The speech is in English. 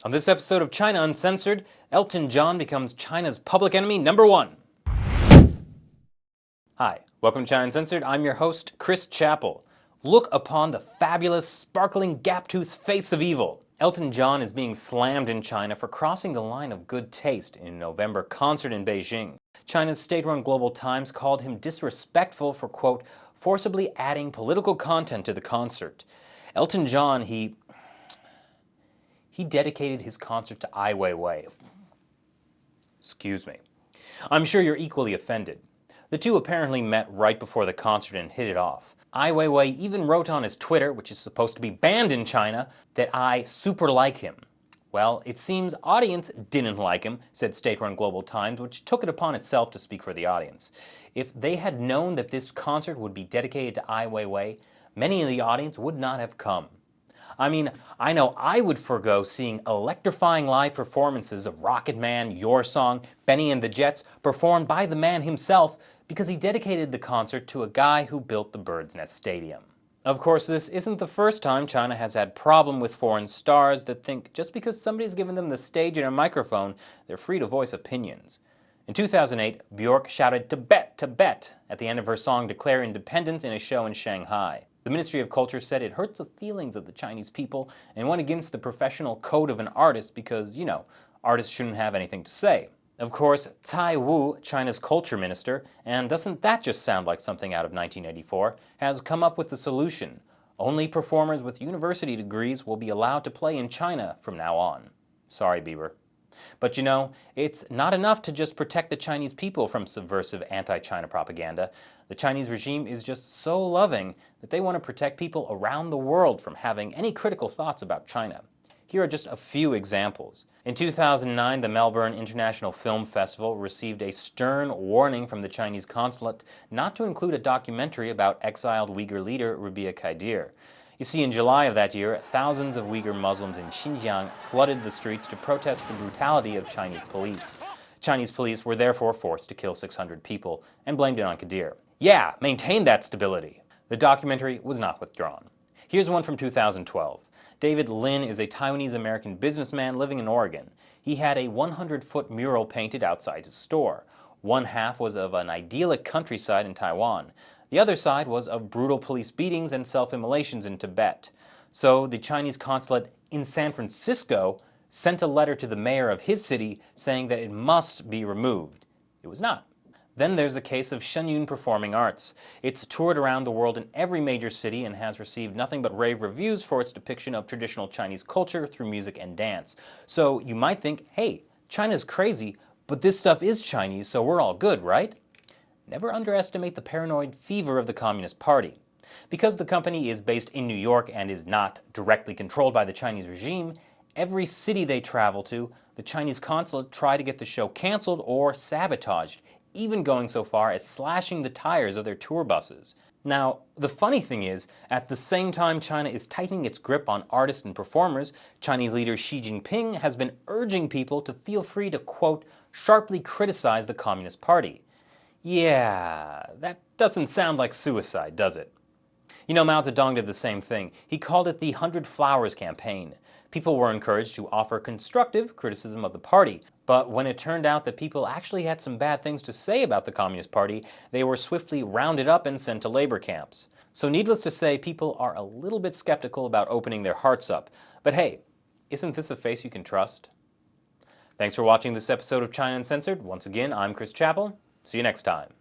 On this episode of China Uncensored, Elton John becomes China's public enemy #1. Hi, welcome to China Uncensored. I'm your host, Chris Chappell. Look upon the fabulous, sparkling, gap-toothed face of evil. Elton John is being slammed in China for crossing the line of good taste in a November concert in Beijing. China's state-run Global Times called him disrespectful for, quote, forcibly adding political content to the concert. Elton John, he dedicated his concert to Ai Weiwei. Excuse me. I'm sure you're equally offended. The two apparently met right before the concert and hit it off. Ai Weiwei even wrote on his Twitter, which is supposed to be banned in China, that I super like him. Well, it seems audience didn't like him, said state-run Global Times, which took it upon itself to speak for the audience. If they had known that this concert would be dedicated to Ai Weiwei, many in the audience would not have come. I mean, I know I would forgo seeing electrifying live performances of Rocket Man, Your Song, Benny and the Jets performed by the man himself because he dedicated the concert to a guy who built the Bird's Nest Stadium. Of course, this isn't the first time China has had problem with foreign stars that think just because somebody's given them the stage and a microphone, they're free to voice opinions. In 2008, Bjork shouted "Tibet, Tibet" at the end of her song Declare Independence in a show in Shanghai. The Ministry of Culture said it hurt the feelings of the Chinese people and went against the professional code of an artist because, artists shouldn't have anything to say. Of course, Ai Weiwei, China's culture minister, and doesn't that just sound like something out of 1984, has come up with the solution. Only performers with university degrees will be allowed to play in China from now on. Sorry, Bieber. But it's not enough to just protect the Chinese people from subversive anti-China propaganda. The Chinese regime is just so loving that they want to protect people around the world from having any critical thoughts about China. Here are just a few examples. In 2009, the Melbourne International Film Festival received a stern warning from the Chinese consulate not to include a documentary about exiled Uyghur leader Rabia Kaidir. You see, in July of that year, thousands of Uyghur Muslims in Xinjiang flooded the streets to protest the brutality of Chinese police. Chinese police were therefore forced to kill 600 people and blamed it on Kaidir. Yeah, maintain that stability. The documentary was not withdrawn. Here's one from 2012. David Lin is a Taiwanese-American businessman living in Oregon. He had a 100-foot mural painted outside his store. One half was of an idyllic countryside in Taiwan. The other side was of brutal police beatings and self-immolations in Tibet. So the Chinese consulate in San Francisco sent a letter to the mayor of his city saying that it must be removed. It was not. Then there's the case of Shenyun Performing Arts. It's toured around the world in every major city and has received nothing but rave reviews for its depiction of traditional Chinese culture through music and dance. So you might think, hey, China's crazy, but this stuff is Chinese, so we're all good, right? Never underestimate the paranoid fever of the Communist Party. Because the company is based in New York and is not directly controlled by the Chinese regime, every city they travel to, the Chinese consulate try to get the show canceled or sabotaged, even going so far as slashing the tires of their tour buses. Now, the funny thing is, at the same time China is tightening its grip on artists and performers, Chinese leader Xi Jinping has been urging people to feel free to, quote, sharply criticize the Communist Party. Yeah, that doesn't sound like suicide, does it? Mao Zedong did the same thing. He called it the 100 Flowers campaign. People were encouraged to offer constructive criticism of the party, but when it turned out that people actually had some bad things to say about the Communist Party, they were swiftly rounded up and sent to labor camps. So needless to say, people are a little bit skeptical about opening their hearts up. But hey, isn't this a face you can trust? Thanks for watching this episode of China Uncensored. Once again, I'm Chris Chappell. See you next time.